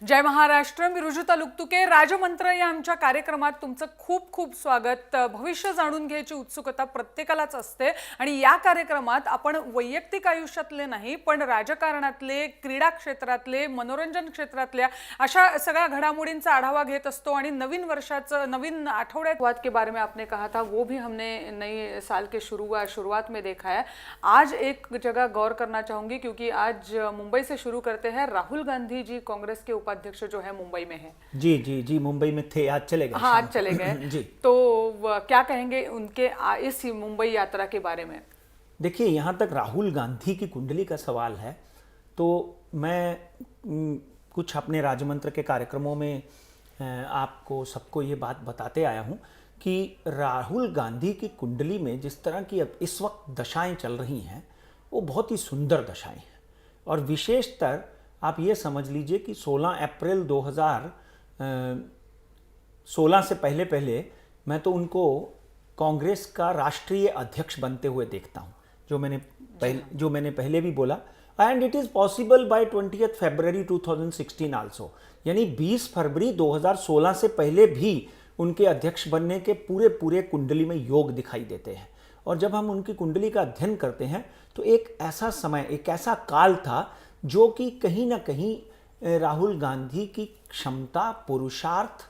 जय महाराष्ट्र. मी रुजुता लुकतुके. राजमंत्र या आमच्या कार्यक्रमात तुमचं खूप खूप स्वागत. भविष्य जाणून घ्यायची उत्सुकता प्रत्येकालाच असते आणि या कार्यक्रमात आपण वैयक्तिक आयुष्यातले नाही पण राजकारणातले, क्रीडा क्षेत्रातले, मनोरंजन क्षेत्रातल्या अशा सगळ्या घडामोडींचा आढावा घेत असतो आणि नवीन वर्षाचं नवीन आठवड्यात के बारे में आपने कहा था वो भी हमने नए साल के शुरुआत में देखा है. आज एक जगह गौर करना चाहूंगी क्योंकि आज मुंबई से शुरू करते हैं. राहुल गांधी जी कांग्रेस के उपाध्यक्ष जो है मुंबई में है. जी जी जी मुंबई में थे, आज चले गए. हाँ आज चले गए. जी तो क्या कहेंगे उनके इस मुंबई यात्रा के बारे में? देखिए, यहाँ तक राहुल गांधी की कुंडली का सवाल है तो मैं कुछ अपने राजमंत्र के कार्यक्रमों में आपको सबको ये बात बताते आया हूँ कि राहुल गांधी की कुंडली में जिस तरह की अब इस वक्त दशाएं चल रही हैं वो बहुत ही सुंदर दशाएं हैं. और विशेषतर आप ये समझ लीजिए कि 16 अप्रैल 2016 से पहले मैं तो उनको कांग्रेस का राष्ट्रीय अध्यक्ष बनते हुए देखता हूँ, जो मैंने पहले भी बोला. And it is possible by 20 February 2016 also. यानी 20 फरवरी 2016 से पहले भी उनके अध्यक्ष बनने के पूरे कुंडली में योग दिखाई देते हैं. और जब हम उनकी कुंडली का अध्ययन करते हैं तो एक ऐसा समय, एक ऐसा काल था जो कि कहीं ना कहीं राहुल गांधी की क्षमता, पुरुषार्थ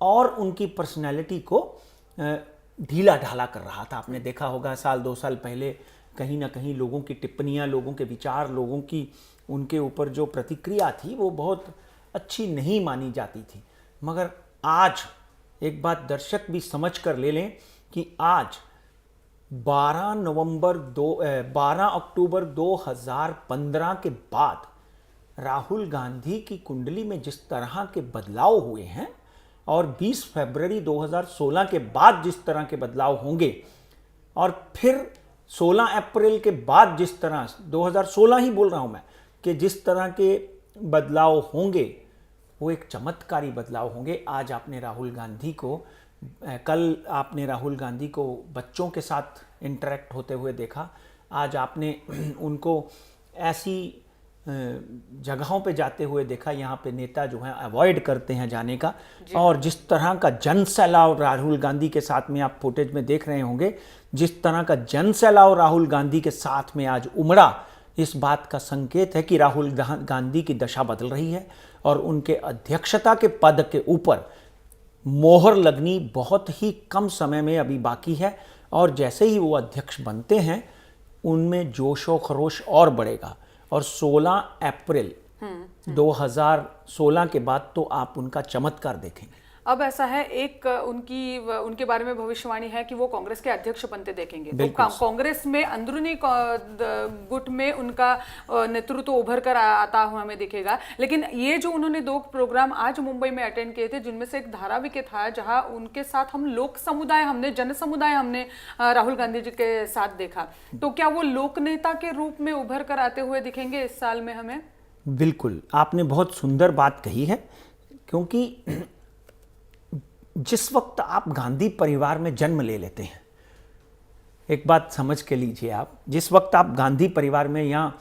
और उनकी पर्सनैलिटी को ढीला ढाला कर रहा था. आपने देखा होगा साल 2 साल पहले कहीं ना कहीं लोगों की टिप्पणियां, लोगों के विचार, लोगों की उनके ऊपर जो प्रतिक्रिया थी वो बहुत अच्छी नहीं मानी जाती थी. मगर आज एक बात दर्शक भी समझ कर ले लें कि आज 12 अक्टूबर 2015 के बाद राहुल गांधी की कुंडली में जिस तरह के बदलाव हुए हैं और 20 फरवरी 2016 के बाद जिस तरह के बदलाव होंगे और फिर 16 अप्रैल के बाद जिस तरह 2016 ही बोल रहा हूं मैं कि जिस तरह के बदलाव होंगे वो एक चमत्कारी बदलाव होंगे. आज आपने राहुल गांधी को, कल आपने राहुल गांधी को बच्चों के साथ इंटरेक्ट होते हुए देखा. आज आपने उनको ऐसी जगहों पे जाते हुए देखा यहाँ पे नेता जो हैं अवॉइड करते हैं जाने का. और जिस तरह का जन सैलाव राहुल गांधी के साथ में आप फुटेज में देख रहे होंगे, जिस तरह का जन सैलाव राहुल गांधी के साथ में आज उमड़ा, इस बात का संकेत है कि राहुल गांधी की दशा बदल रही है और उनके अध्यक्षता के पद के ऊपर मोहर लगनी बहुत ही कम समय में अभी बाकी है. और जैसे ही वो अध्यक्ष बनते हैं उनमें जोशो खरोश और बढ़ेगा. और 16 अप्रैल 2016 के बाद तो आप उनका चमत्कार देखेंगे. अब ऐसा है, एक उनके बारे में भविष्यवाणी है कि वो कांग्रेस के अध्यक्ष बनते देखेंगे. तो कांग्रेस में अंदरूनी गुट में उनका नेतृत्व उभर कर आता हुआ हमें दिखेगा. लेकिन ये जो उन्होंने 2 प्रोग्राम आज मुंबई में अटेंड किए थे जिनमें से एक धारावी के था जहां उनके साथ हम जन समुदाय हमने राहुल गांधी जी के साथ देखा. तो क्या वो लोक नेता के रूप में उभर कर आते हुए दिखेंगे इस साल में हमें? बिल्कुल, आपने बहुत सुंदर बात कही है. क्योंकि जिस वक्त आप गांधी परिवार में जन्म ले लेते हैं, एक बात समझ के लीजिए आप, जिस वक्त आप गांधी परिवार में या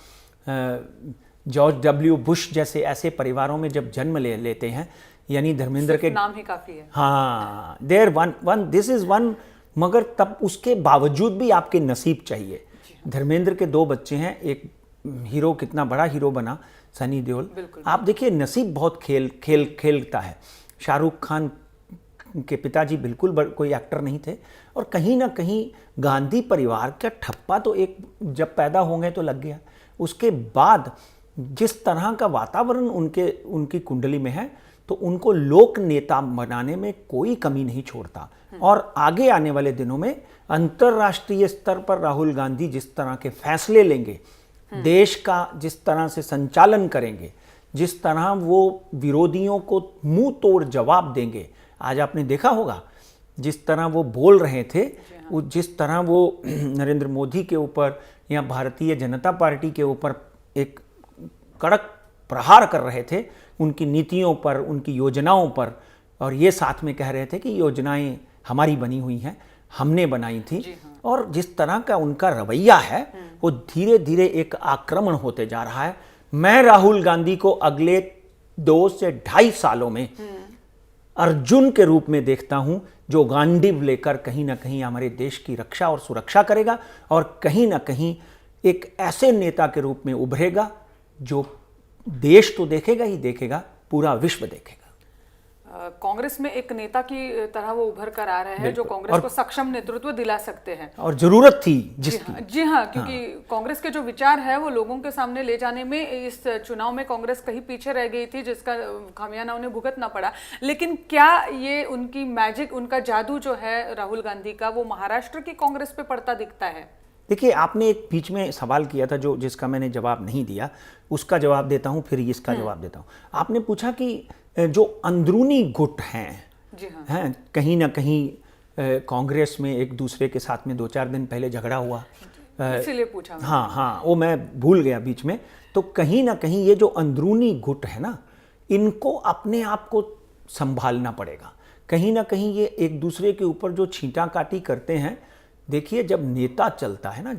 जॉर्ज डब्ल्यू बुश जैसे ऐसे परिवारों में जब जन्म ले लेते हैं, यानी धर्मेंद्र के नाम ही काफी है. हाँ, there one this is one. मगर तब उसके बावजूद भी आपके नसीब चाहिए. धर्मेंद्र के 2 बच्चे हैं, एक हीरो, कितना बड़ा हीरो बना सनी देओल. आप देखिए नसीब बहुत खेलता है. शाहरुख खान के पिताजी बिल्कुल कोई एक्टर नहीं थे और कहीं ना कहीं गांधी परिवार का ठप्पा तो एक जब पैदा हो गए तो लग गया. उसके बाद जिस तरह का वातावरण उनकी कुंडली में है तो उनको लोक नेता बनाने में कोई कमी नहीं छोड़ता. और आगे आने वाले दिनों में अंतर्राष्ट्रीय स्तर पर राहुल गांधी जिस तरह के फैसले लेंगे, देश का जिस तरह से संचालन करेंगे, जिस तरह वो विरोधियों को मुंह तोड़ जवाब देंगे. आज आपने देखा होगा जिस तरह वो बोल रहे थे, जिस तरह वो नरेंद्र मोदी के ऊपर या भारतीय जनता पार्टी के ऊपर एक कड़क प्रहार कर रहे थे, उनकी नीतियों पर, उनकी योजनाओं पर. और ये साथ में कह रहे थे कि योजनाएं हमारी बनी हुई हैं, हमने बनाई थी. और जिस तरह का उनका रवैया है वो धीरे धीरे एक आक्रमण होते जा रहा है. मैं राहुल गांधी को अगले 2 से 2.5 सालों में अर्जुन के रूप में देखता हूं, जो गांडीव लेकर कहीं ना कहीं हमारे देश की रक्षा और सुरक्षा करेगा और कहीं ना कहीं एक ऐसे नेता के रूप में उभरेगा जो देश तो देखेगा ही देखेगा, पूरा विश्व देखेगा। कांग्रेस में एक नेता की तरह वो उभर कर आ रहे हैं जो कांग्रेस को सक्षम नेतृत्व दिला सकते हैं, और जरूरत थी जिसकी। जी हाँ, क्योंकि कांग्रेस के जो विचार है वो लोगों के सामने ले जाने में इस चुनाव में कांग्रेस कहीं पीछे रह गई थी, जिसका खामियाना उन्हें भुगतना पड़ा। लेकिन क्या ये उनकी मैजिक, उनका जादू जो है राहुल गांधी का, वो महाराष्ट्र की कांग्रेस पे पड़ता दिखता है? देखिए, आपने एक बीच में सवाल किया था जो जिसका मैंने जवाब नहीं दिया, उसका जवाब देता हूं, फिर इसका जवाब देता हूं। आपने पूछा कि जो अंदरूनी गुट हैं, जी हाँ, हैं कहीं ना कहीं कांग्रेस में एक दूसरे के साथ में 2-4 दिन पहले झगड़ा हुआ, इसीलिए पूछा। हाँ, वो मैं भूल गया बीच में। तो कहीं ना कहीं ये जो अंदरूनी गुट है ना, इनको अपने आप को संभालना पड़ेगा। कहीं ना कहीं ये एक दूसरे के ऊपर जो छींटा काटी करते हैं। देखिए, जब नेता चलता है ना,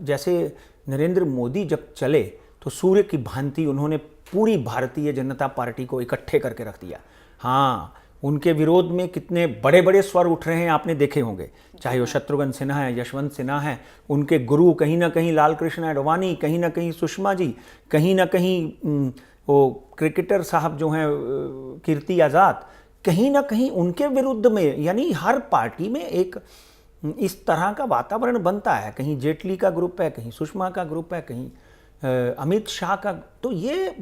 जैसे नरेंद्र मोदी जब चले तो सूर्य की भांति उन्होंने पूरी भारतीय जनता पार्टी को इकट्ठे करके रख दिया। हाँ, उनके विरोध में कितने बड़े बड़े स्वर उठ रहे हैं आपने देखे होंगे, चाहे वो शत्रुघ्न सिन्हा है, यशवंत सिन्हा है, उनके गुरु कहीं ना कहीं लाल कृष्ण आडवाणी, कहीं ना कहीं सुषमा जी, कहीं ना कहीं वो क्रिकेटर साहब जो हैं कीर्ति आज़ाद, कहीं ना कहीं उनके विरुद्ध में, यानी हर पार्टी में एक इस तरह का वातावरण बनता है। कहीं जेटली का ग्रुप है, कहीं सुषमा का ग्रुप है, कहीं अमित शाह का। तो ये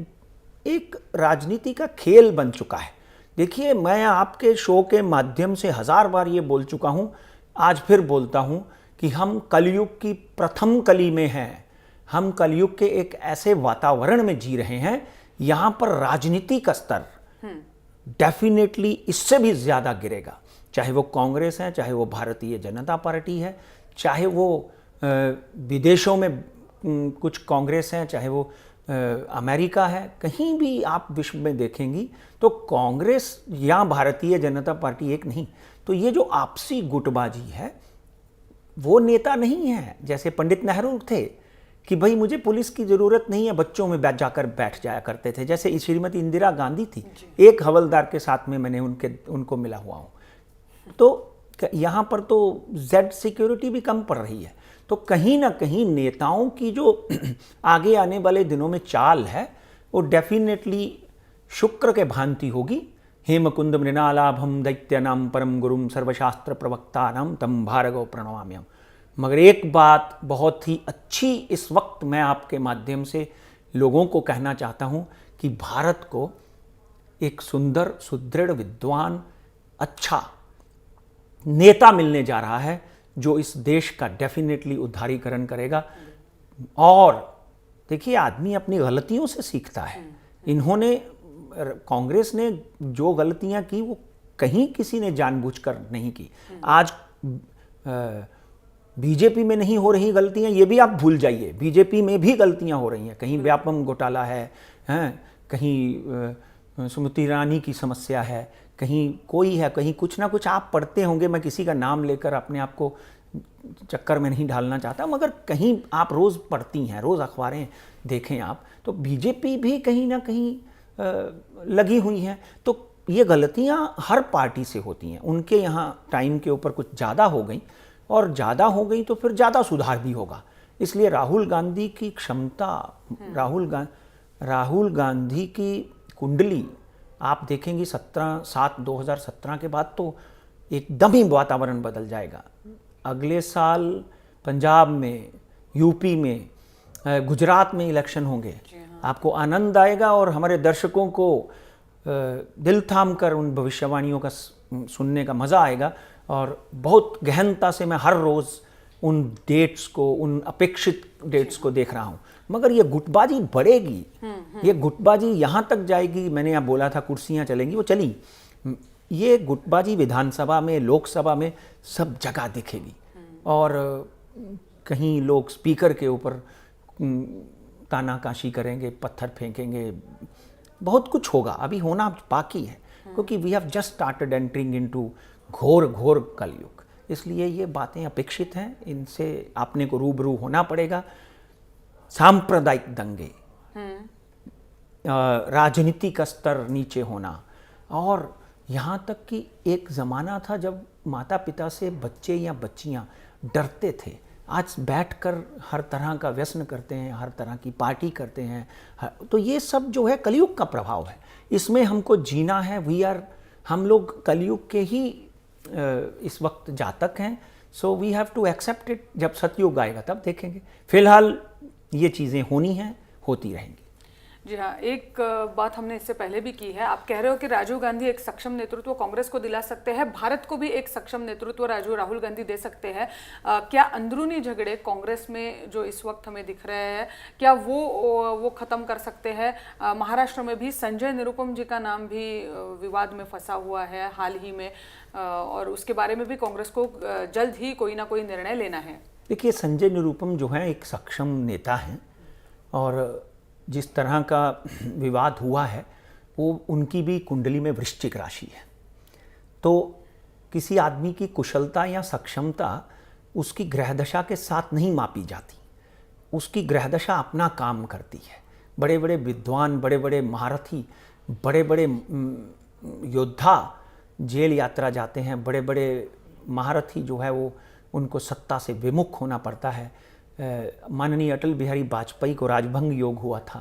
एक राजनीति का खेल बन चुका है। देखिए, मैं आपके शो के माध्यम से 1000 बार ये बोल चुका हूँ, आज फिर बोलता हूँ कि हम कलयुग की प्रथम कली में हैं। हम कलयुग के एक ऐसे वातावरण में जी रहे हैं, यहाँ पर राजनीति का स्तर डेफिनेटली इससे भी ज़्यादा गिरेगा। चाहे वो कांग्रेस है, चाहे वो भारतीय जनता पार्टी है, चाहे वो विदेशों में कुछ कांग्रेस हैं, चाहे वो अमेरिका है, कहीं भी आप विश्व में देखेंगी तो कांग्रेस या भारतीय जनता पार्टी एक नहीं। तो ये जो आपसी गुटबाजी है, वो नेता नहीं है। जैसे पंडित नेहरू थे कि भाई मुझे पुलिस की ज़रूरत नहीं है, बच्चों में जाकर बैठ जाया करते थे। जैसे श्रीमती इंदिरा गांधी थी, एक हवलदार के साथ में मैंने उनको मिला हुआ हूँ। तो यहाँ पर तो जेड सिक्योरिटी भी कम पड़ रही है। तो कहीं ना कहीं नेताओं की जो आगे आने वाले दिनों में चाल है, वो डेफिनेटली शुक्र के भांति होगी। हेमकुंद मृणालाभम दैत्यानाम परम गुरुम सर्वशास्त्र प्रवक्तानाम तम भार्गव प्रणवाम्यहम्। मगर एक बात बहुत ही अच्छी इस वक्त मैं आपके माध्यम से लोगों को कहना चाहता हूँ कि भारत को एक सुंदर, सुदृढ़, विद्वान, अच्छा नेता मिलने जा रहा है जो इस देश का डेफिनेटली उद्धारीकरण करेगा। और देखिए, आदमी अपनी गलतियों से सीखता है। इन्होंने, कांग्रेस ने जो गलतियां की वो कहीं किसी ने जानबूझकर नहीं की। आज बीजेपी में नहीं हो रही गलतियां, ये भी आप भूल जाइए, बीजेपी में भी गलतियां हो रही हैं। कहीं व्यापम घोटाला है, कहीं स्मृति ईरानी की समस्या है, कहीं कोई है, कहीं कुछ ना कुछ आप पढ़ते होंगे। मैं किसी का नाम लेकर अपने आप को चक्कर में नहीं डालना चाहता, मगर कहीं आप रोज़ पढ़ती हैं, रोज़ अखबारें देखें आप, तो बीजेपी भी कहीं ना कहीं लगी हुई है। तो ये गलतियां हर पार्टी से होती हैं। उनके यहाँ टाइम के ऊपर कुछ ज़्यादा हो गई, और ज़्यादा हो गई तो फिर ज़्यादा सुधार भी होगा। इसलिए राहुल गांधी की क्षमता, राहुल गांधी की कुंडली आप देखेंगी 7/7/2017 के बाद तो एकदम ही वातावरण बदल जाएगा। अगले साल पंजाब में, यूपी में, गुजरात में इलेक्शन होंगे। आपको आनंद आएगा और हमारे दर्शकों को दिल थाम कर उन भविष्यवाणियों का सुनने का मज़ा आएगा। और बहुत गहनता से मैं हर रोज़ उन डेट्स को, उन अपेक्षित डेट्स को देख रहा हूँ। मगर ये गुटबाजी बढ़ेगी, ये गुटबाजी यहाँ तक जाएगी। मैंने यहाँ बोला था कुर्सियाँ चलेंगी, वो चली। ये गुटबाजी विधानसभा में, लोकसभा में, सब जगह दिखेगी। और कहीं लोग स्पीकर के ऊपर तानाकाशी करेंगे, पत्थर फेंकेंगे, बहुत कुछ होगा, अभी होना बाकी है। क्योंकि we have just started entering into घोर घोर कलयुग। इसलिए ये बातें अपेक्षित हैं, इनसे आपने को रूबरू होना पड़ेगा। सांप्रदायिक दंगे राजनीति का स्तर नीचे होना, और यहाँ तक कि एक ज़माना था जब माता पिता से बच्चे या बच्चियाँ डरते थे। आज बैठकर हर तरह का व्यसन करते हैं, हर तरह की पार्टी करते हैं। तो ये सब जो है कलयुग का प्रभाव है, इसमें हमको जीना है। हम लोग कलयुग के ही इस वक्त जातक हैं। So we have to accept it. जब सतयुग आएगा तब देखेंगे। फिलहाल ये चीज़ें होनी हैं, होती रहेंगी। जी हाँ, एक बात हमने इससे पहले भी की है। आप कह रहे हो कि राजीव गांधी एक सक्षम नेतृत्व कांग्रेस को दिला सकते हैं, भारत को भी एक सक्षम नेतृत्व राहुल गांधी दे सकते हैं। क्या अंदरूनी झगड़े कांग्रेस में जो इस वक्त हमें दिख रहे हैं, क्या वो खत्म कर सकते हैं? महाराष्ट्र में भी संजय निरुपम जी का नाम भी विवाद में फंसा हुआ है हाल ही में, और उसके बारे में भी कांग्रेस को जल्द ही कोई ना कोई निर्णय लेना है। देखिए, संजय निरुपम जो है एक सक्षम नेता हैं, और जिस तरह का विवाद हुआ है वो उनकी भी कुंडली में वृश्चिक राशि है। तो किसी आदमी की कुशलता या सक्षमता उसकी ग्रहदशा के साथ नहीं मापी जाती। उसकी ग्रहदशा अपना काम करती है। बड़े बड़े विद्वान, बड़े बड़े महारथी, बड़े बड़े योद्धा जेल यात्रा जाते हैं। बड़े बड़े महारथी जो है वो उनको सत्ता से विमुख होना पड़ता है। माननीय अटल बिहारी वाजपेयी को राजभंग योग हुआ था,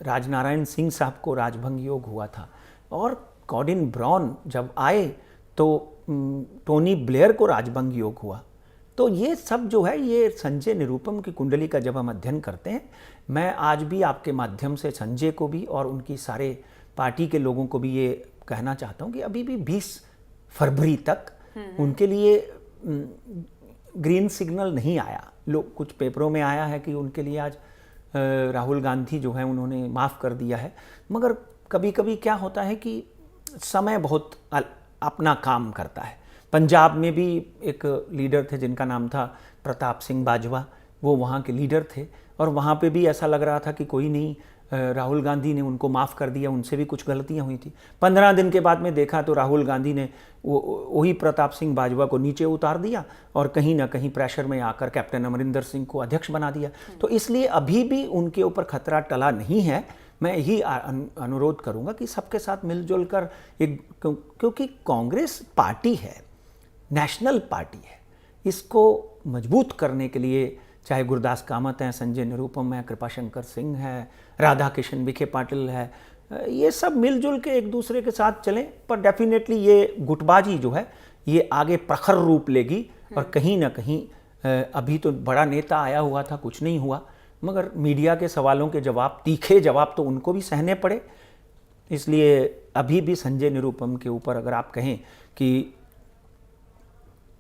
राजनारायण सिंह साहब को राजभंग योग हुआ था, और गॉर्डन ब्राउन जब आए तो टोनी ब्लेयर को राजभंग योग हुआ। तो ये सब जो है, ये संजय निरुपम की कुंडली का जब हम अध्ययन करते हैं, मैं आज भी आपके माध्यम से संजय को भी और उनकी सारे पार्टी के लोगों को भी ये कहना चाहता हूँ कि अभी भी 20 फरवरी तक उनके लिए ग्रीन सिग्नल नहीं आया। लोग कुछ पेपरों में आया है कि उनके लिए आज राहुल गांधी जो है उन्होंने माफ़ कर दिया है, मगर कभी कभी क्या होता है कि समय बहुत अपना काम करता है। पंजाब में भी एक लीडर थे जिनका नाम था प्रताप सिंह बाजवा, वो वहाँ के लीडर थे, और वहाँ पे भी ऐसा लग रहा था कि कोई नहीं, राहुल गांधी ने उनको माफ़ कर दिया, उनसे भी कुछ गलतियाँ हुई थी। 15 दिन के बाद में देखा तो राहुल गांधी ने वही प्रताप सिंह बाजवा को नीचे उतार दिया और कहीं ना कहीं प्रेशर में आकर कैप्टन अमरिंदर सिंह को अध्यक्ष बना दिया। तो इसलिए अभी भी उनके ऊपर खतरा टला नहीं है। मैं यही अनुरोध करूँगा कि सबके साथ मिलजुल कर क्योंकि कांग्रेस पार्टी है, नेशनल पार्टी है, इसको मजबूत करने के लिए चाहे गुरदास कामत हैं, संजय निरुपम है, कृपाशंकर सिंह है, राधा किशन विखे पाटिल है, ये सब मिलजुल के एक दूसरे के साथ चलें। पर डेफिनेटली ये गुटबाजी जो है ये आगे प्रखर रूप लेगी, और कहीं ना कहीं अभी तो बड़ा नेता आया हुआ था, कुछ नहीं हुआ, मगर मीडिया के सवालों के जवाब, तीखे जवाब तो उनको भी सहने पड़े। इसलिए अभी भी संजय निरुपम के ऊपर अगर आप कहें कि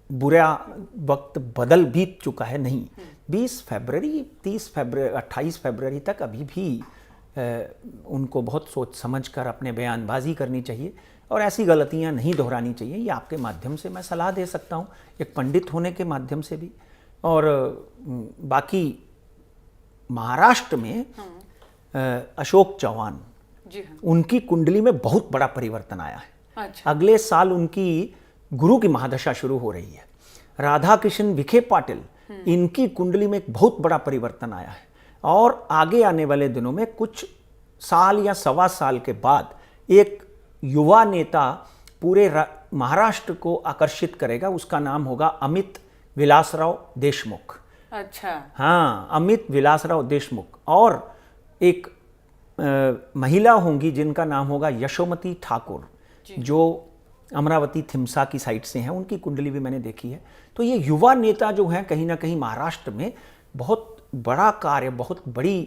बुरा वक्त बदल बीत चुका है, नहीं, 20 फरवरी, 30 फरवरी, 28 फरवरी तक अभी भी उनको बहुत सोच समझ कर अपने बयानबाजी करनी चाहिए, और ऐसी गलतियां नहीं दोहरानी चाहिए। ये आपके माध्यम से मैं सलाह दे सकता हूँ, एक पंडित होने के माध्यम से भी। और बाकी महाराष्ट्र में अशोक चौहान, जी हाँ, उनकी कुंडली में बहुत बड़ा परिवर्तन आया है। अच्छा। अगले साल उनकी गुरु की महादशा शुरू हो रही है। राधा किशन विखे पाटिल, इनकी कुंडली में एक बहुत बड़ा परिवर्तन आया है, और आगे आने वाले दिनों में कुछ साल या सवा साल के बाद एक युवा नेता पूरे महाराष्ट्र को आकर्षित करेगा। उसका नाम होगा अमित विलासराव देशमुख। अच्छा, हाँ, अमित विलासराव देशमुख। और एक महिला होंगी जिनका नाम होगा यशोमती ठाकुर, जो अमरावती थिमसा की साइड से हैं, उनकी कुंडली भी मैंने देखी है। तो ये युवा नेता जो हैं कहीं ना कहीं महाराष्ट्र में बहुत बड़ा कार्य, बहुत बड़ी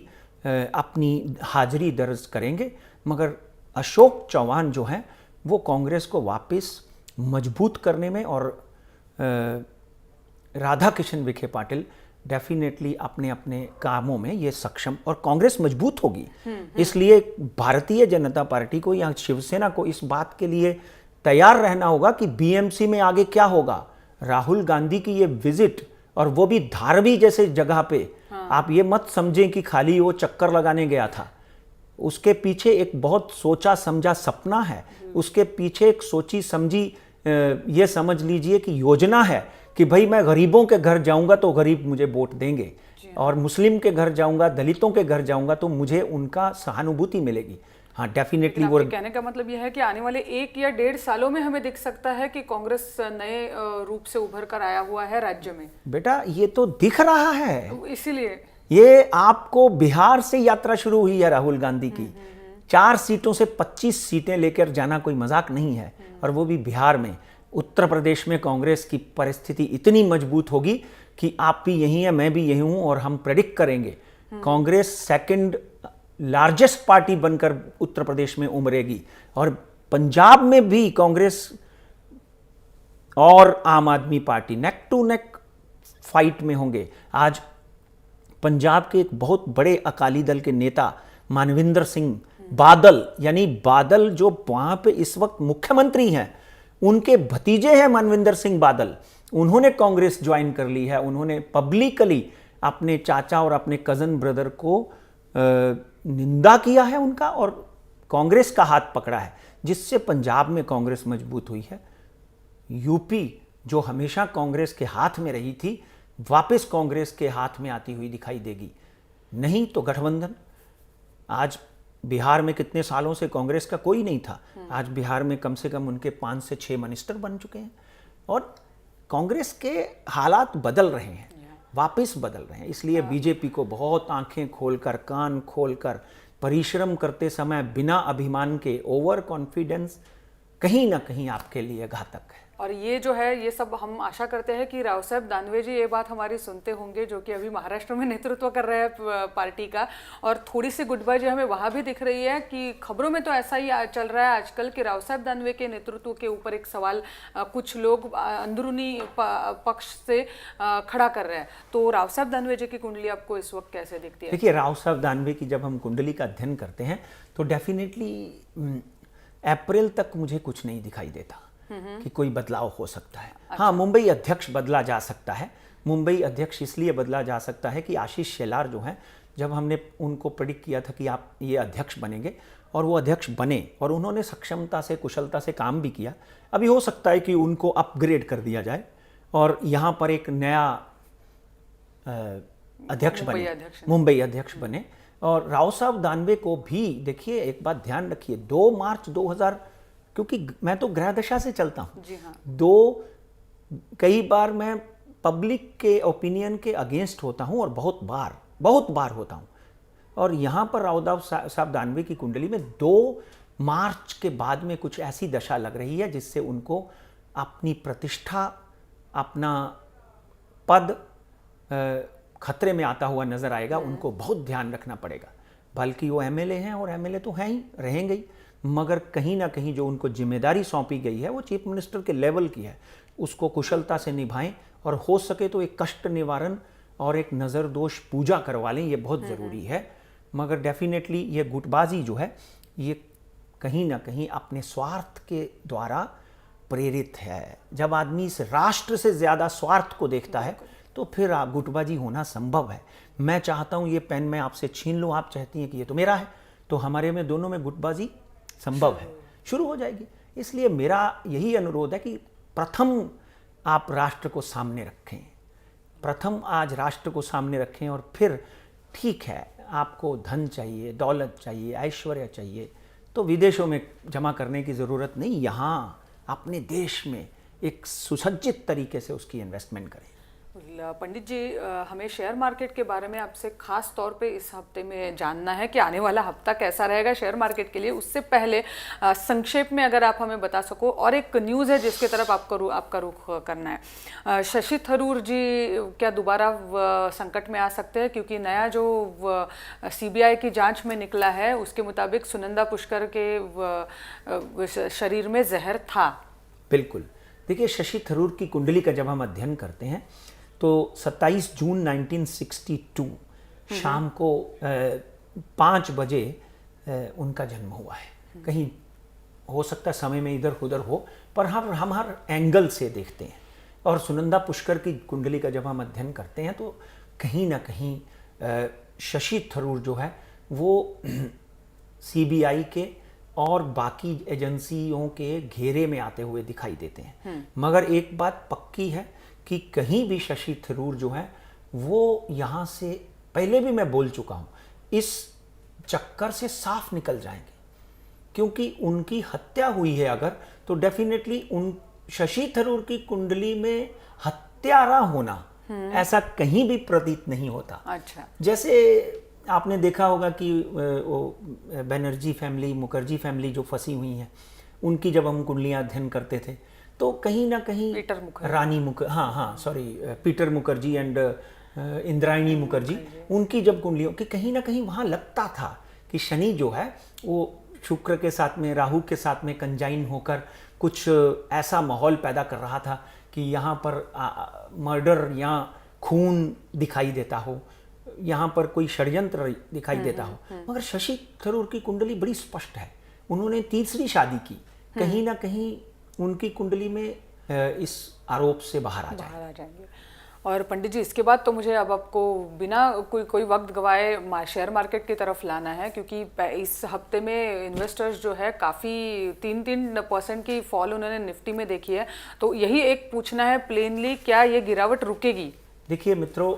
अपनी हाजिरी दर्ज करेंगे। मगर अशोक चौहान जो हैं वो कांग्रेस को वापस मजबूत करने में, और राधा किशन विखे पाटिल डेफिनेटली अपने अपने कामों में ये सक्षम, और कांग्रेस मजबूत होगी। इसलिए भारतीय जनता पार्टी को या शिवसेना को इस बात के लिए तैयार रहना होगा कि बीएमसी में आगे क्या होगा। राहुल गांधी की ये विजिट, और वो भी धारवी जैसे जगह पे, आप ये मत समझें कि खाली वो चक्कर लगाने गया था। उसके पीछे एक बहुत सोचा समझा सपना है, उसके पीछे एक सोची समझी ये समझ लीजिए कि योजना है कि भाई मैं गरीबों के घर जाऊंगा तो गरीब मुझे वोट देंगे। और मुस्लिम के घर जाऊंगा, दलितों के घर जाऊंगा तो मुझे उनका सहानुभूति मिलेगी। हाँ, डेफिनेटली वो कहने का मतलब यह है कि आने वाले 1 या 1.5 सालों में हमें दिख सकता है कि कांग्रेस नए रूप से उभर कर आया हुआ है राज्य में। बेटा ये तो दिख रहा है, इसीलिए ये आपको बिहार से यात्रा शुरू हुई है राहुल गांधी की। 4 सीटों से 25 सीटें लेकर जाना कोई मजाक नहीं है, और वो भी बिहार में। उत्तर प्रदेश में कांग्रेस की परिस्थिति इतनी मजबूत होगी कि आप भी यही हैं, मैं भी यही हूं, और हम प्रेडिक्ट करेंगे कांग्रेस सेकंड लार्जेस्ट पार्टी बनकर उत्तर प्रदेश में उमरेगी। और पंजाब में भी कांग्रेस और Aam Aadmi Party neck to neck fight में होंगे। आज पंजाब के एक बहुत बड़े अकाली दल के नेता मानविंदर सिंह बादल, यानी बादल जो वहां पे इस वक्त मुख्यमंत्री हैं, उनके भतीजे हैं मानविंदर सिंह बादल, उन्होंने कांग्रेस ज्वाइन कर ली है। उन्होंने पब्लिकली अपने चाचा और अपने कजन ब्रदर को निंदा किया है उनका, और कांग्रेस का हाथ पकड़ा है, जिससे पंजाब में कांग्रेस मजबूत हुई है। यूपी जो हमेशा कांग्रेस के हाथ में रही थी, वापस कांग्रेस के हाथ में आती हुई दिखाई देगी। नहीं तो गठबंधन। आज बिहार में कितने सालों से कांग्रेस का कोई नहीं था, आज बिहार में कम से कम उनके 5 से 6 मिनिस्टर बन चुके हैं, और कांग्रेस के हालात बदल रहे हैं, वापस बदल रहे हैं। इसलिए बीजेपी को बहुत आंखें खोलकर, कान खोलकर परिश्रम करते समय बिना अभिमान के ओवर कॉन्फिडेंस कहीं ना कहीं आपके लिए घातक है। और ये जो है, ये सब हम आशा करते हैं कि राव साहब दानवे जी ये बात हमारी सुनते होंगे, जो कि अभी महाराष्ट्र में नेतृत्व कर रहे हैं पार्टी का। और थोड़ी सी गुटबाजी हमें वहाँ भी दिख रही है कि खबरों में तो ऐसा ही चल रहा है आजकल कि राव साहब दानवे के नेतृत्व के ऊपर एक सवाल कुछ लोग अंदरूनी पक्ष से खड़ा कर रहे हैं। तो राव साहब दानवे जी की कुंडली आपको इस वक्त कैसे दिखती है? देखिए, राव साहब दानवे की जब हम कुंडली का अध्ययन करते हैं तो डेफिनेटली अप्रैल तक मुझे कुछ नहीं दिखाई देता कि कोई बदलाव हो सकता है। अच्छा। हाँ, मुंबई अध्यक्ष बदला जा सकता है। मुंबई अध्यक्ष इसलिए बदला जा सकता है कि आशीष शेलार जो हैं, जब हमने उनको प्रेडिक्ट किया था कि आप ये अध्यक्ष बनेंगे, और वो अध्यक्ष बने, और उन्होंने सक्षमता से, कुशलता से काम भी किया। अभी हो सकता है कि उनको अपग्रेड कर दिया जाए और यहाँ पर एक नया अध्यक्ष बने, मुंबई अध्यक्ष बने। और राव साहब दानवे को भी देखिए, एक बात ध्यान रखिए, 2 मार्च 2000, क्योंकि मैं तो ग्रह दशा से चलता हूं, जी हाँ। कई बार मैं पब्लिक के ओपिनियन के अगेंस्ट होता हूं, और बहुत बार होता हूं। और यहां पर राव साहब दानवे की कुंडली में 2 मार्च के बाद में कुछ ऐसी दशा लग रही है जिससे उनको अपनी प्रतिष्ठा, अपना पद खतरे में आता हुआ नजर आएगा। उनको बहुत ध्यान रखना पड़ेगा। बल्कि वो एमएलए हैं, और एमएलए तो हैं ही, रहेंगे ही, मगर कहीं ना कहीं जो उनको जिम्मेदारी सौंपी गई है वो चीफ मिनिस्टर के लेवल की है, उसको कुशलता से निभाएं, और हो सके तो एक कष्ट निवारण और एक नज़र दोष पूजा करवा लें, ये बहुत ज़रूरी है। मगर डेफिनेटली ये गुटबाजी जो है, ये कहीं ना कहीं अपने स्वार्थ के द्वारा प्रेरित है। जब आदमी इस राष्ट्र से ज़्यादा स्वार्थ को देखता है तो फिर गुटबाजी होना संभव है। मैं चाहता हूँ ये पेन मैं आपसे छीन लूँ, आप चाहती हैं कि ये तो मेरा है, तो हमारे में दोनों में गुटबाजी संभव है, शुरू हो जाएगी। इसलिए मेरा यही अनुरोध है कि प्रथम आप राष्ट्र को सामने रखें, प्रथम आज राष्ट्र को सामने रखें, और फिर ठीक है, आपको धन चाहिए, दौलत चाहिए, ऐश्वर्य चाहिए, तो विदेशों में जमा करने की ज़रूरत नहीं, यहाँ अपने देश में एक सुसज्जित तरीके से उसकी इन्वेस्टमेंट करें। पंडित जी, हमें शेयर मार्केट के बारे में आपसे खास तौर पे इस हफ्ते में जानना है कि आने वाला हफ्ता कैसा रहेगा शेयर मार्केट के लिए। उससे पहले संक्षेप में अगर आप हमें बता सको, और एक न्यूज़ है जिसके तरफ आपका रुख करना है। शशि थरूर जी क्या दोबारा संकट में आ सकते हैं? क्योंकि नया जो सीबीआई की जांच में निकला है उसके मुताबिक सुनंदा पुष्कर के शरीर में जहर था। बिल्कुल। देखिए, शशि थरूर की कुंडली का जब हम अध्ययन करते हैं तो 27 जून 1962 शाम को 5 बजे उनका जन्म हुआ है। कहीं हो सकता है समय में इधर उधर हो, पर हम हर एंगल से देखते हैं। और सुनंदा पुष्कर की कुंडली का जब हम अध्ययन करते हैं तो कहीं ना कहीं शशि थरूर जो है वो सीबीआई के और बाकी एजेंसियों के घेरे में आते हुए दिखाई देते हैं। मगर एक बात पक्की है कि कहीं भी शशि थरूर जो है वो यहाँ से पहले भी मैं बोल चुका हूँ, इस चक्कर से साफ निकल जाएंगे। क्योंकि उनकी हत्या हुई है अगर, तो डेफिनेटली उन शशि थरूर की कुंडली में हत्यारा होना ऐसा कहीं भी प्रतीत नहीं होता। अच्छा, जैसे आपने देखा होगा कि वो बनर्जी फैमिली, मुखर्जी फैमिली जो फंसी हुई हैं, उनकी जब हम कुंडलियां अध्ययन करते थे तो कहीं ना कहीं पीटर मुखर्जी, रानी मुखर्जी, हाँ sorry, Peter Mukherjee and Indrayani Mukherjee, उनकी जब कुंडलियों की कहीं ना कहीं वहाँ लगता था कि शनि जो है वो शुक्र के साथ में, राहु के साथ में कंजाइन होकर कुछ ऐसा माहौल पैदा कर रहा था कि यहाँ पर मर्डर या खून दिखाई देता हो, यहाँ पर कोई षड्यंत्र दिखाई देता हो। मगर शशि थरूर की कुंडली बड़ी स्पष्ट है, उन्होंने तीसरी शादी की, कहीं ना कहीं उनकी कुंडली में इस आरोप से बाहर आ जाएंगे। और पंडित जी, इसके बाद तो मुझे अब आपको बिना कोई वक्त गवाए शेयर मार्केट की तरफ लाना है, क्योंकि इस हफ्ते में इन्वेस्टर्स जो है काफ़ी 3% की फॉल उन्होंने निफ्टी में देखी है। तो यही एक पूछना है प्लेनली, क्या ये गिरावट रुकेगी? देखिए मित्रों,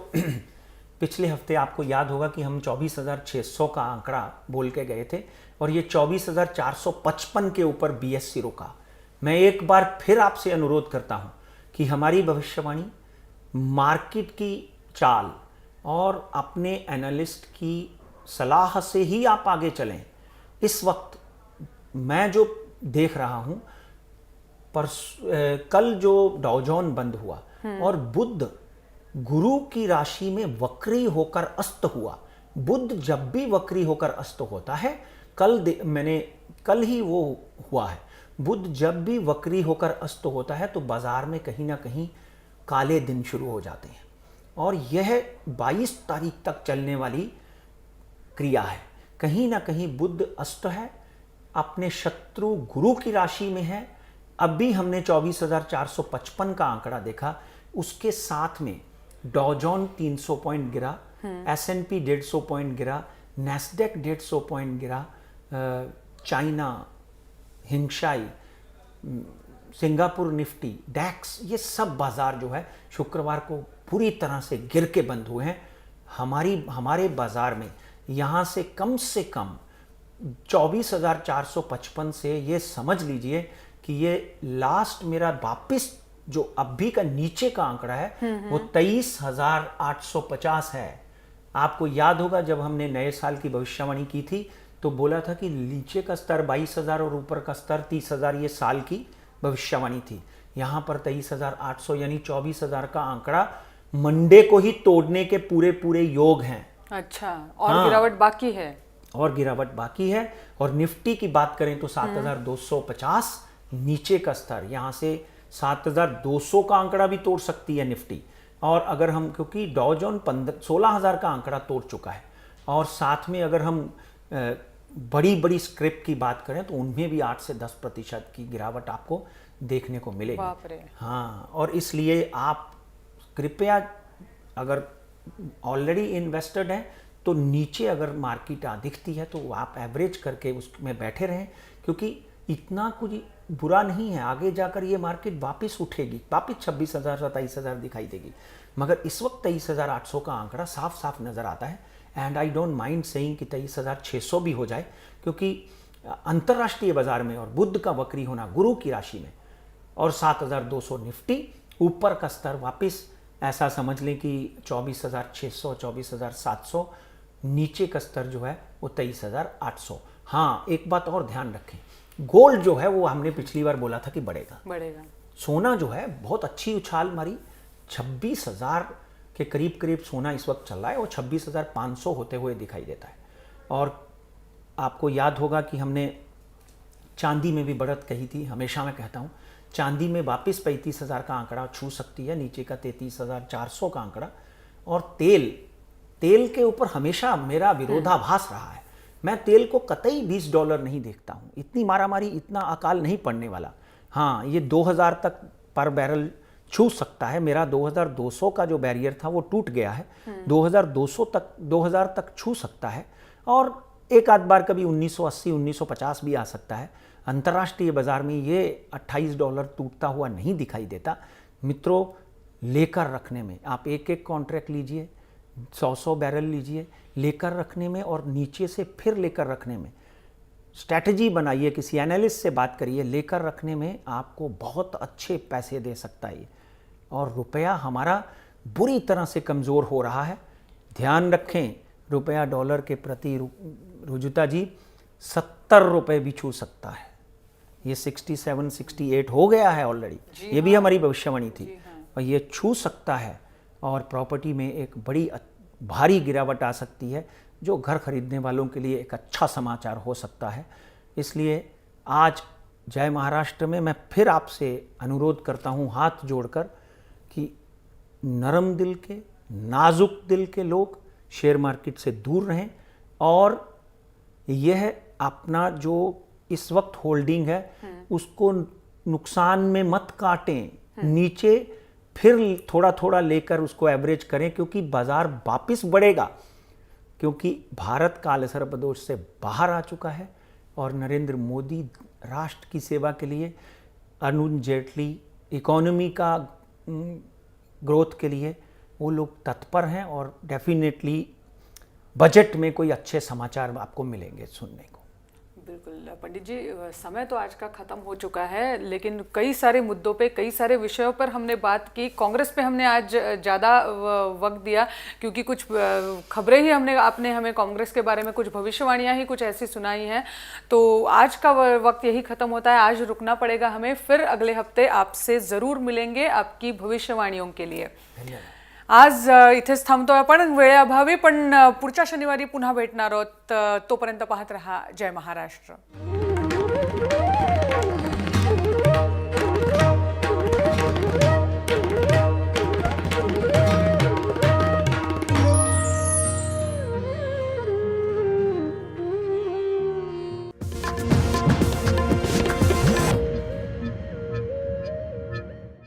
पिछले हफ्ते आपको याद होगा कि हम 24,600 का आंकड़ा बोल के गए थे और ये 24,455 के ऊपर BSE रुका। मैं एक बार फिर आपसे अनुरोध करता हूं कि हमारी भविष्यवाणी, मार्केट की चाल और अपने एनालिस्ट की सलाह से ही आप आगे चलें। इस वक्त मैं जो देख रहा हूं, कल जो डाउजोन बंद हुआ और बुध गुरु की राशि में वक्री होकर अस्त हुआ। बुध जब भी वक्री होकर अस्त होता है, कल ही वो हुआ है, बुध जब भी वक्री होकर अस्त होता है तो बाजार में कहीं ना कहीं काले दिन शुरू हो जाते हैं। और यह 22 तारीख तक चलने वाली क्रिया है। कहीं ना कहीं बुध अस्त है, अपने शत्रु गुरु की राशि में है। अभी हमने 24,455 का आंकड़ा देखा, उसके साथ में डॉजॉन 300 पॉइंट गिरा, S&P 150 पॉइंट गिरा, नैस्डैक 150 पॉइंट गिरा, चाइना, हिंगशाई, सिंगापुर निफ्टी, डैक्स, ये सब बाजार जो है शुक्रवार को पूरी तरह से गिर के बंद हुए हैं। हमारे बाजार में यहाँ से कम 24,455 से ये समझ लीजिए कि ये लास्ट मेरा वापिस जो अभी का नीचे का आंकड़ा है वो 23,850 है। आपको याद होगा जब हमने नए साल की भविष्यवाणी की थी तो बोला था कि नीचे का स्तर 22,000 और ऊपर का स्तर 30,000, ये साल की भविष्यवाणी थी। यहाँ पर 23,800 यानी 24,000 का आंकड़ा मंडे को ही तोड़ने के पूरे योग हैं। अच्छा, और गिरावट बाकी है? और गिरावट बाकी है। और निफ्टी की बात करें तो 7,250 नीचे का स्तर, यहाँ से 7,200 का आंकड़ा भी तोड़ सकती है निफ्टी। और अगर हम, क्योंकि डॉ जोन 16,000 का आंकड़ा तोड़ चुका है, और साथ में अगर हम बड़ी स्क्रिप्ट की बात करें तो उनमें भी 8 से 10% की गिरावट आपको देखने को मिलेगी। बाप रे। हाँ, और इसलिए आप कृपया, अगर ऑलरेडी इन्वेस्टेड हैं तो नीचे अगर मार्केट दिखती है तो आप एवरेज करके उसमें बैठे रहें, क्योंकि इतना कुछ बुरा नहीं है। आगे जाकर ये मार्केट वापस उठेगी, वापस 26,000 27,000 दिखाई देगी। मगर इस वक्त 23,800 का आंकड़ा साफ साफ नज़र आता है। And I don't mind saying कि 23,600 भी हो जाए, क्योंकि अंतर्राष्ट्रीय बाजार में और बुध का वक्री होना गुरु की राशि में, और 7,200 निफ्टी ऊपर का स्तर वापस ऐसा समझ लें कि 24,600 24,700, नीचे का स्तर जो है वो 23,800। हाँ, एक बात और ध्यान रखें, गोल्ड जो है वो हमने पिछली बार बोला था कि बढ़ेगा। सोना जो है बहुत अच्छी उछाल मारी, 26,000 के करीब सोना इस वक्त चल रहा है, और 26,500 होते हुए दिखाई देता है। और आपको याद होगा कि हमने चांदी में भी बढ़त कही थी। हमेशा मैं कहता हूँ चांदी में वापस 35,000 का आंकड़ा छू सकती है, नीचे का 33,400 का आंकड़ा। और तेल के ऊपर हमेशा मेरा विरोधाभास रहा है। मैं तेल को कतई $20 नहीं देखता हूँ, इतनी मारामारी, इतना अकाल नहीं पड़ने वाला। हाँ, ये 2,000 तक पर बैरल छू सकता है। मेरा 2,200 का जो बैरियर था वो टूट गया है, 2,000 तक छू सकता है। और एक आध बार कभी 1980 1950 भी आ सकता है। अंतर्राष्ट्रीय बाजार में ये $28 टूटता हुआ नहीं दिखाई देता। मित्रों, लेकर रखने में, आप एक एक कॉन्ट्रैक्ट लीजिए, 100 बैरल लीजिए, लेकर रखने में और नीचे से फिर लेकर रखने में स्ट्रैटेजी बनाइए, किसी एनालिस्ट से बात करिए, लेकर रखने में आपको बहुत अच्छे पैसे दे सकता है ये। और रुपया हमारा बुरी तरह से कमज़ोर हो रहा है। ध्यान रखें, रुपया डॉलर के प्रति रुजुता जी 70 रुपये भी छू सकता है। ये 67 68 हो गया है ऑलरेडी, ये भी हमारी भविष्यवाणी थी, और ये छू सकता है और प्रॉपर्टी में एक बड़ी भारी गिरावट आ सकती है, जो घर खरीदने वालों के लिए एक अच्छा समाचार हो सकता है। इसलिए आज जय महाराष्ट्र में मैं फिर आपसे अनुरोध करता हूँ हाथ जोड़कर कि नरम दिल के, नाजुक दिल के लोग शेयर मार्केट से दूर रहें, और यह अपना जो इस वक्त होल्डिंग है उसको नुकसान में मत काटें, नीचे फिर थोड़ा थोड़ा लेकर उसको एवरेज करें, क्योंकि बाजार वापस बढ़ेगा, क्योंकि भारत काले सर्पदोष से बाहर आ चुका है और नरेंद्र मोदी राष्ट्र की सेवा के लिए, अरुण जेटली इकोनॉमी का ग्रोथ के लिए वो लोग तत्पर हैं, और डेफिनेटली बजट में कोई अच्छे समाचार आपको मिलेंगे सुनने को। बिल्कुल पंडित जी, समय तो आज का ख़त्म हो चुका है, लेकिन कई सारे मुद्दों पे, कई सारे विषयों पर हमने बात की। कांग्रेस पे हमने आज ज़्यादा वक्त दिया, क्योंकि कुछ खबरें ही आपने हमें कांग्रेस के बारे में कुछ भविष्यवाणियां ही कुछ ऐसी सुनाई हैं। तो आज का वक्त यही ख़त्म होता है, आज रुकना पड़ेगा हमें। फिर अगले हफ्ते आपसे ज़रूर मिलेंगे आपकी भविष्यवाणियों के लिए। आज इथेच थांबतोय आपण वेळेअभावी, पण पुढच्या शनिवारी पुन्हा भेटणार आहोत। तोपर्यंत पाहत रहा जय महाराष्ट्र।